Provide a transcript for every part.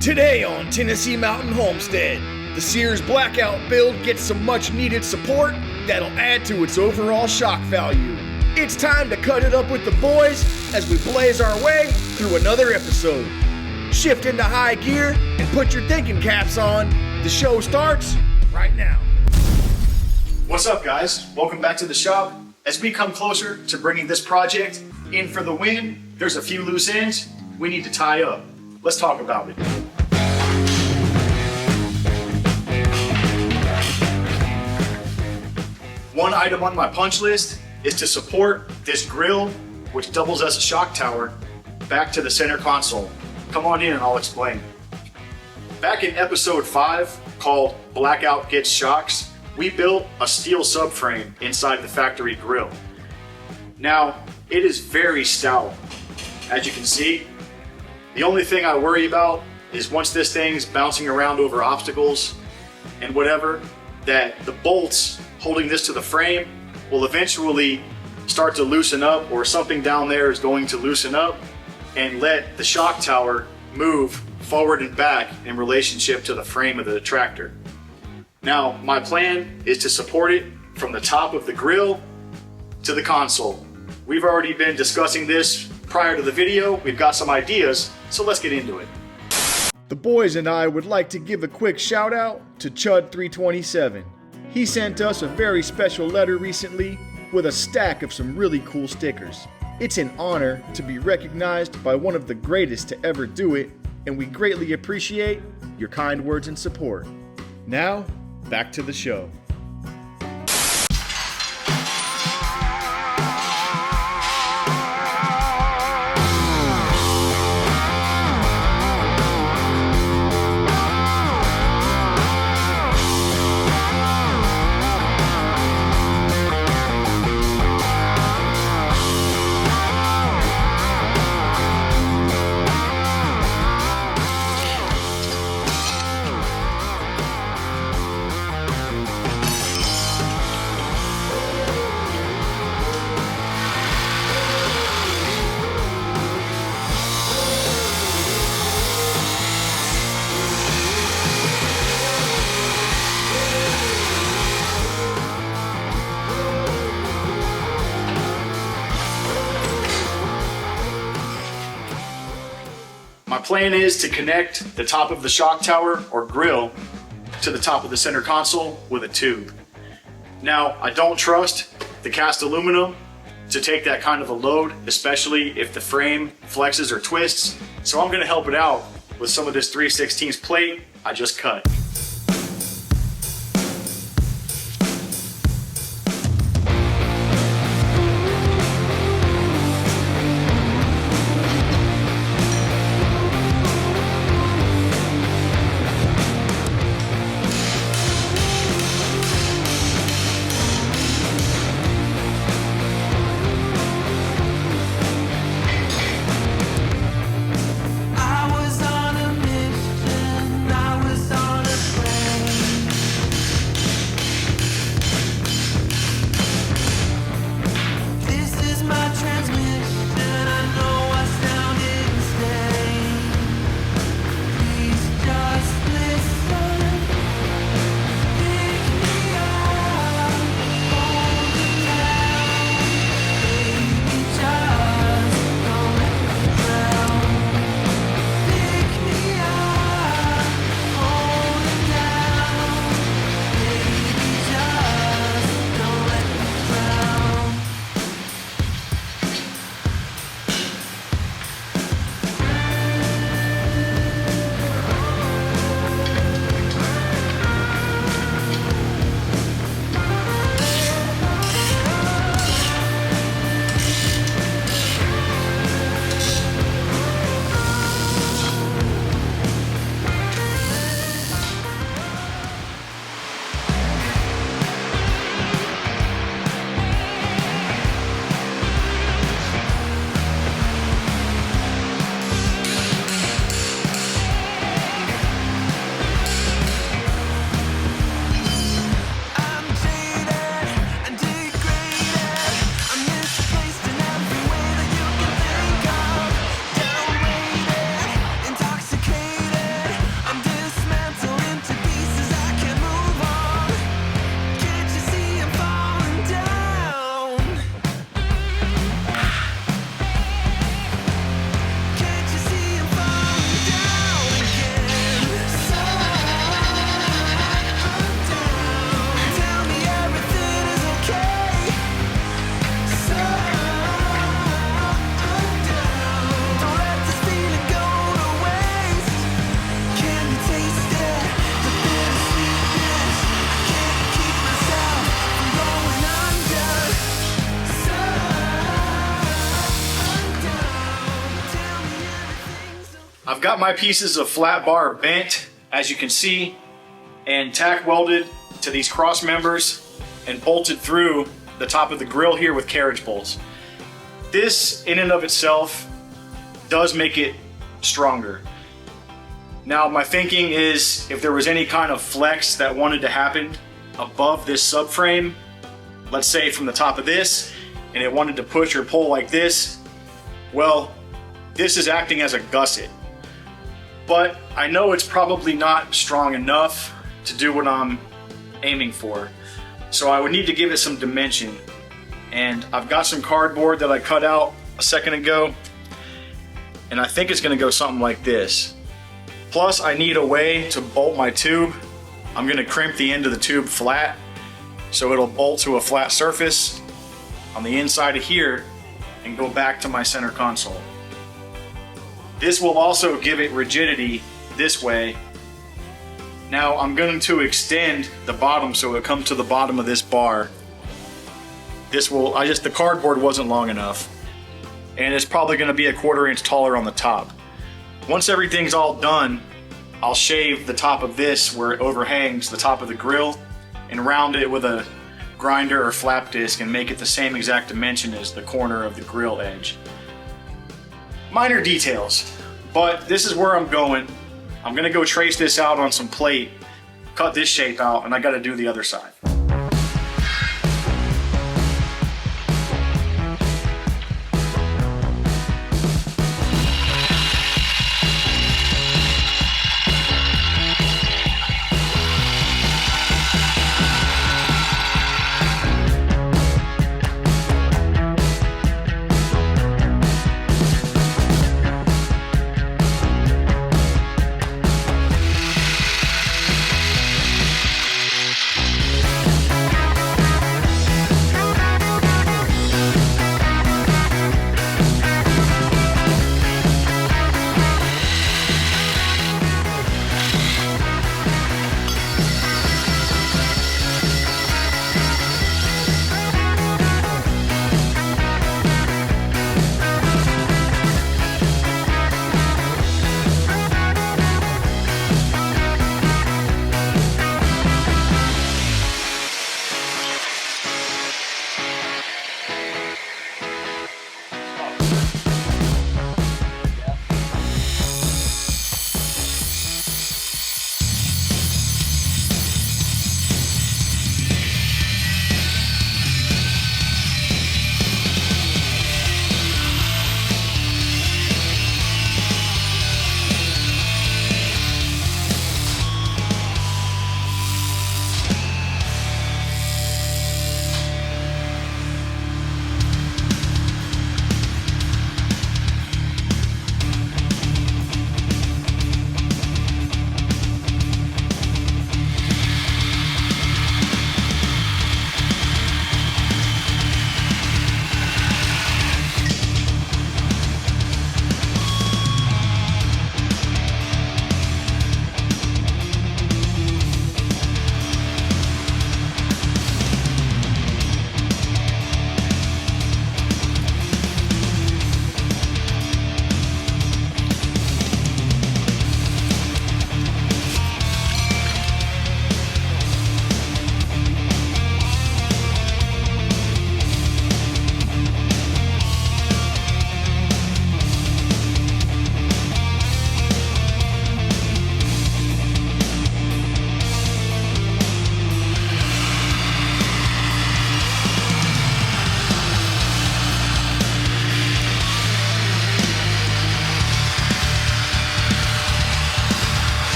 Today on Tennessee Mountain Homestead, the Sears Blackout build gets some much needed support that'll add to its overall shock value. It's time to cut it up with the boys as we blaze our way through another episode. Shift into high gear and put your thinking caps on. The show starts right now. What's up, guys? Welcome back to the shop. As we come closer to bringing this project in for the win, there's a few loose ends we need to tie up. Let's talk about it. One item on my punch list is to support this grill, which doubles as a shock tower, back to the center console. Come on in and I'll explain. Back in episode 5, called Blackout Gets Shocks, we built a steel subframe inside the factory grill. Now, it is very stout, as you can see. The only thing I worry about is once this thing's bouncing around over obstacles and whatever, that the bolts holding this to the frame will eventually start to loosen up, or something down there is going to loosen up and let the shock tower move forward and back in relationship to the frame of the tractor. Now, my plan is to support it from the top of the grill to the console. We've already been discussing this prior to the video. We've got some ideas, so let's get into it. The boys and I would like to give a quick shout out to Chud327. He sent us a very special letter recently with a stack of some really cool stickers. It's an honor to be recognized by one of the greatest to ever do it, and we greatly appreciate your kind words and support. Now, back to the show. My plan is to connect the top of the shock tower or grill to the top of the center console with a tube. Now, I don't trust the cast aluminum to take that kind of a load, especially if the frame flexes or twists, so I'm going to help it out with some of this 3/16 plate I just cut. I was on a mission, I was on a I've got my pieces of flat bar bent, as you can see, and tack welded to these cross members and bolted through the top of the grill here with carriage bolts. This in and of itself does make it stronger. Now my thinking is if there was any kind of flex that wanted to happen above this subframe, let's say from the top of this, and it wanted to push or pull like this, well, this is acting as a gusset. But I know it's probably not strong enough to do what I'm aiming for. So I would need to give it some dimension. And I've got some cardboard that I cut out a second ago, and I think it's gonna go something like this. Plus I need a way to bolt my tube. I'm gonna crimp the end of the tube flat so it'll bolt to a flat surface on the inside of here and go back to my center console. This will also give it rigidity this way. Now I'm going to extend the bottom so it comes to the bottom of this bar. The cardboard wasn't long enough, and it's probably going to be a 1/4 inch taller on the top. Once everything's all done, I'll shave the top of this where it overhangs the top of the grill and round it with a grinder or flap disc and make it the same exact dimension as the corner of the grill edge. Minor details, but this is where I'm going. I'm gonna go trace this out on some plate, cut this shape out, and I gotta do the other side.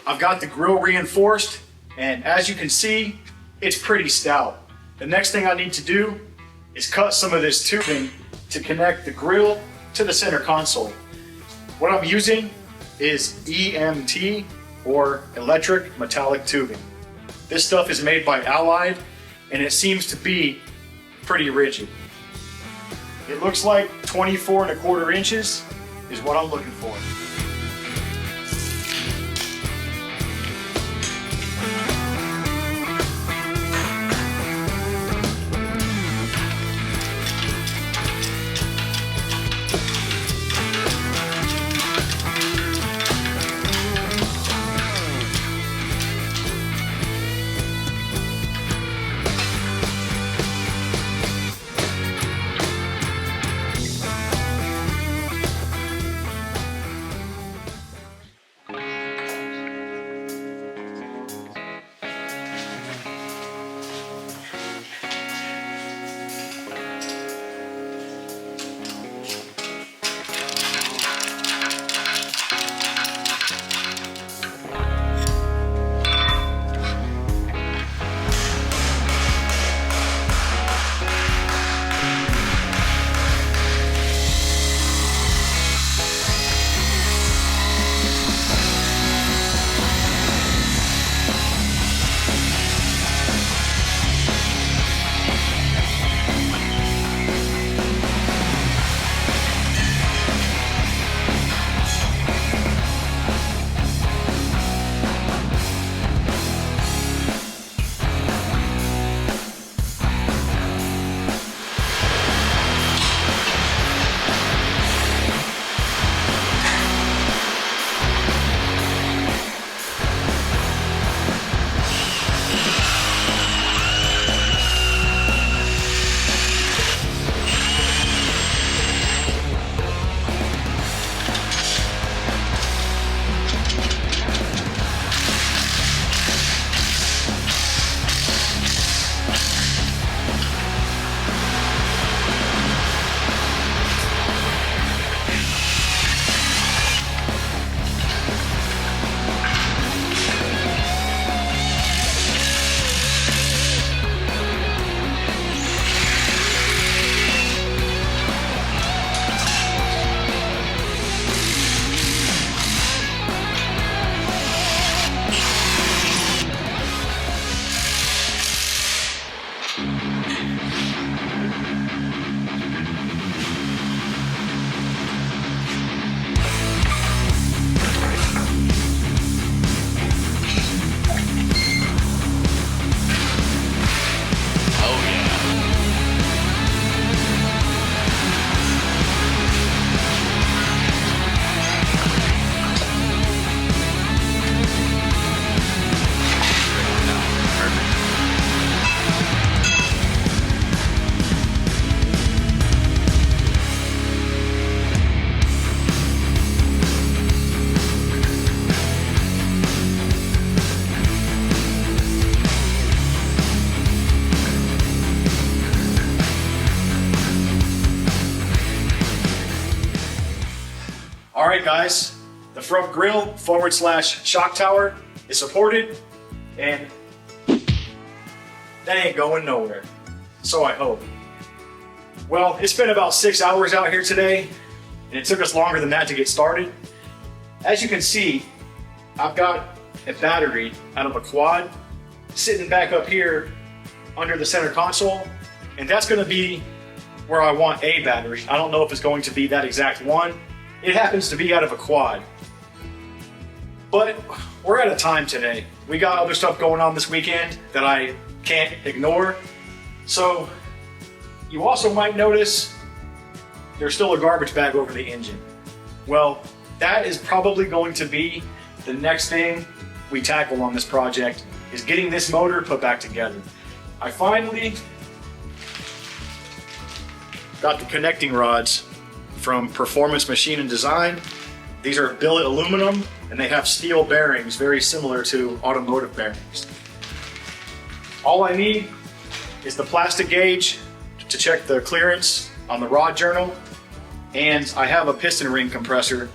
I've got the grill reinforced, and as you can see, it's pretty stout. The next thing I need to do is cut some of this tubing to connect the grill to the center console. What I'm using is EMT, or electric metallic tubing. This stuff is made by Allied, and it seems to be pretty rigid. It looks like 24¼ inches is what I'm looking for. All right, guys, the front grille / shock tower is supported, and that ain't going nowhere. So I hope. Well, it's been about 6 hours out here today, and it took us longer than that to get started. As you can see, I've got a battery out of a quad sitting back up here under the center console, and that's going to be where I want a battery. I don't know if it's going to be that exact one. It happens to be out of a quad. But we're out of time today. We got other stuff going on this weekend that I can't ignore. So you also might notice there's still a garbage bag over the engine. Well, that is probably going to be the next thing we tackle on this project, is getting this motor put back together. I finally got the connecting rods from Performance Machine and Design. These are billet aluminum, and they have steel bearings very similar to automotive bearings. All I need is the plastic gauge to check the clearance on the rod journal, and I have a piston ring compressor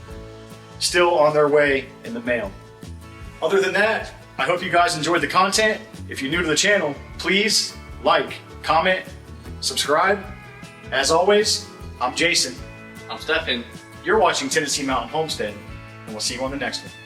still on their way in the mail. Other than that, I hope you guys enjoyed the content. If you're new to the channel, please like, comment, subscribe. As always, I'm Jason. I'm Stefan. You're watching Tennessee Mountain Homestead, and we'll see you on the next one.